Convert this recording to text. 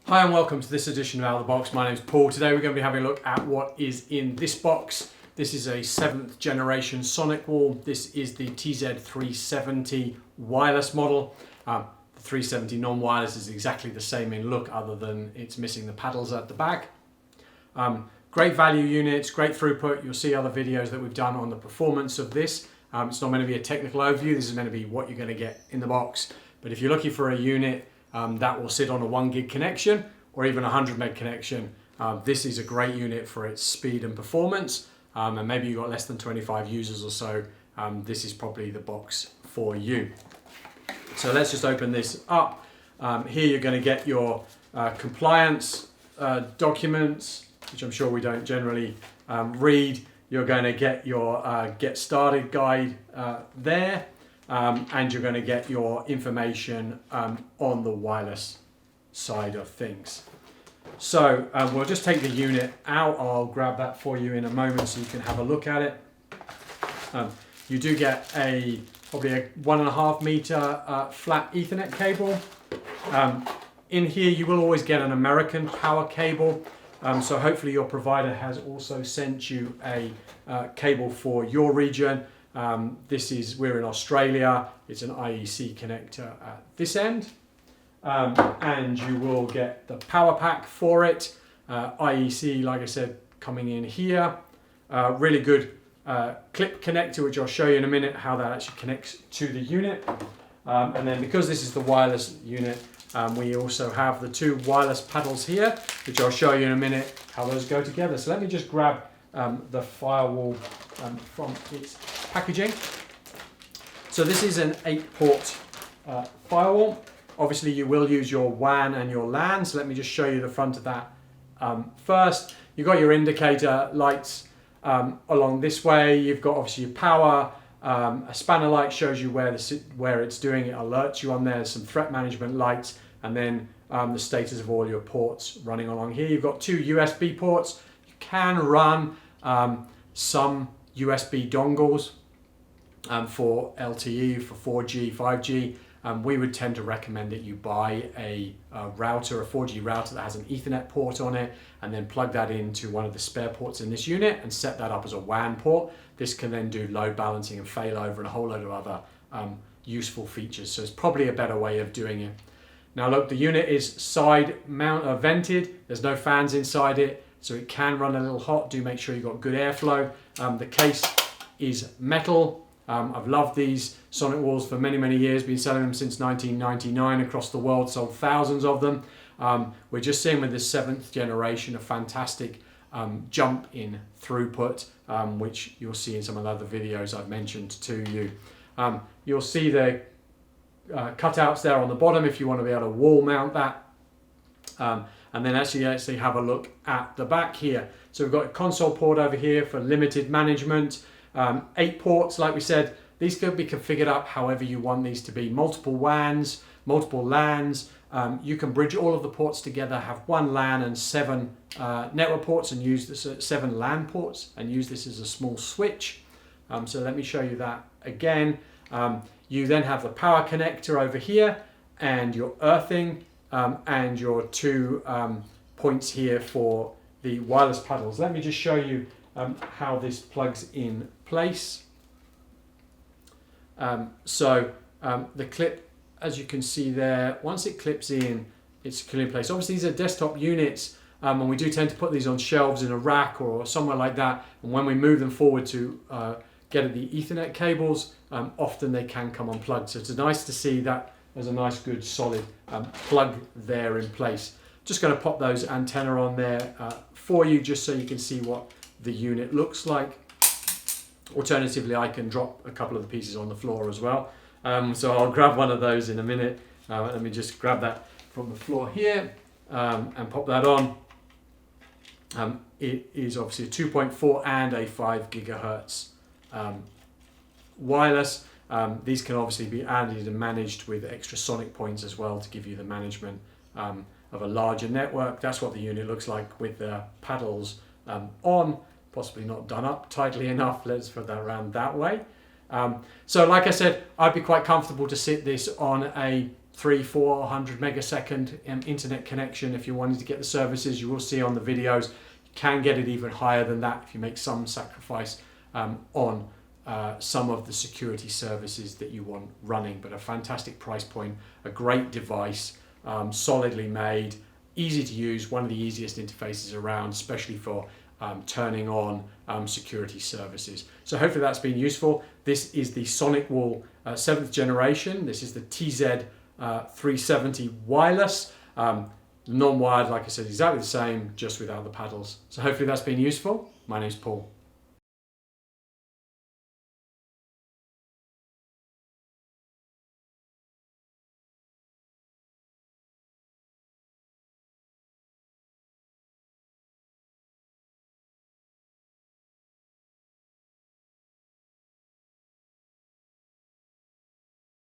Hi and welcome to this edition of Out of the Box. My name is Paul. Today we're going to be having a look at what is in this box. This is a 7th generation SonicWall. This is the TZ370 wireless model. The 370 non-wireless is exactly the same in look other than it's missing the paddles at the back. Great value units, great throughput. You'll see other videos that we've done on the performance of this. It's not meant to be a technical overview. This is meant to be what you're going to get in the box. But if you're looking for a unit that will sit on a 1 gig connection or even a 100 meg connection, this is a great unit for its speed and performance. And maybe you've got less than 25 users or so, this is probably the box for you. So let's just open this up. Here you're going to get your compliance documents, which I'm sure we don't generally read. You're going to get your get started guide there. And you're going to get your information on the wireless side of things. So we'll just take the unit out. I'll grab that for you in a moment so you can have a look at it. You do get probably a 1.5 meter flat Ethernet cable. In here you will always get an American power cable. So hopefully your provider has also sent you a cable for your region. We're in Australia, it's an IEC connector at this end, and you will get the power pack for it. IEC, like I said, coming in here. Really good clip connector, which I'll show you in a minute how that actually connects to the unit. And then because this is the wireless unit, we also have the 2 wireless paddles here, which I'll show you in a minute how those go together. So let me just grab the firewall from its packaging. So this is an 8-port firewall. Obviously you will use your WAN and your LAN, so let me just show you the front of that first. You've got your indicator lights along this way. You've got obviously your power. A spanner light shows you where it's doing. It alerts you on there. Some threat management lights, and then the status of all your ports running along here. You've got 2 USB ports. You can run some USB dongles for LTE, for 4G, 5G. We would tend to recommend that you buy a router, a 4G router that has an Ethernet port on it, and then plug that into one of the spare ports in this unit and set that up as a WAN port. This can then do load balancing and failover and a whole load of other useful features. So it's probably a better way of doing it. Now look, the unit is side mount vented. There's no fans inside it, so it can run a little hot. Do make sure you've got good airflow. The case is metal. I've loved these SonicWalls for many, many years. Been selling them since 1999 across the world, sold thousands of them. We're just seeing with this 7th generation a fantastic jump in throughput, which you'll see in some of the other videos I've mentioned to you. You'll see the cutouts there on the bottom if you want to be able to wall mount that. And then actually have a look at the back here. So we've got a console port over here for limited management. 8 ports, like we said. These could be configured up however you want these to be. Multiple WANs, multiple LANs. You can bridge all of the ports together, have 1 LAN and 7 network ports, and use this 7 LAN ports, and use this as a small switch. So let me show you that again. You then have the power connector over here, and your earthing, and your 2 points here for the wireless paddles. Let me just show you how this plugs in place. The clip, as you can see there, once it clips in, it's securely in place. Obviously these are desktop units, and we do tend to put these on shelves in a rack or somewhere like that, and when we move them forward to get at the Ethernet cables, often they can come unplugged. So it's nice to see that there's a nice good solid plug there in place. Just going to pop those antenna on there for you, just so you can see what the unit looks like. Alternatively, I can drop a couple of the pieces on the floor as well. So I'll grab one of those in a minute. Let me just grab that from the floor here and pop that on. It is obviously a 2.4 and a 5 gigahertz wireless. These can obviously be added and managed with extra sonic points as well to give you the management of a larger network. That's what the unit looks like with the paddles on, possibly not done up tightly enough. Let's put that around that way. So like I said, I'd be quite comfortable to sit this on a 300-400 megasecond internet connection. If you're wanting to get the services, you will see on the videos, you can get it even higher than that if you make some sacrifice on some of the security services that you want running. But a fantastic price point, a great device, solidly made, easy to use, one of the easiest interfaces around, especially for turning on security services. So hopefully that's been useful. This is the SonicWall 7th generation. This is the TZ 370 wireless. Non-wired, like I said, exactly the same, just without the paddles. So hopefully that's been useful. My name's Paul.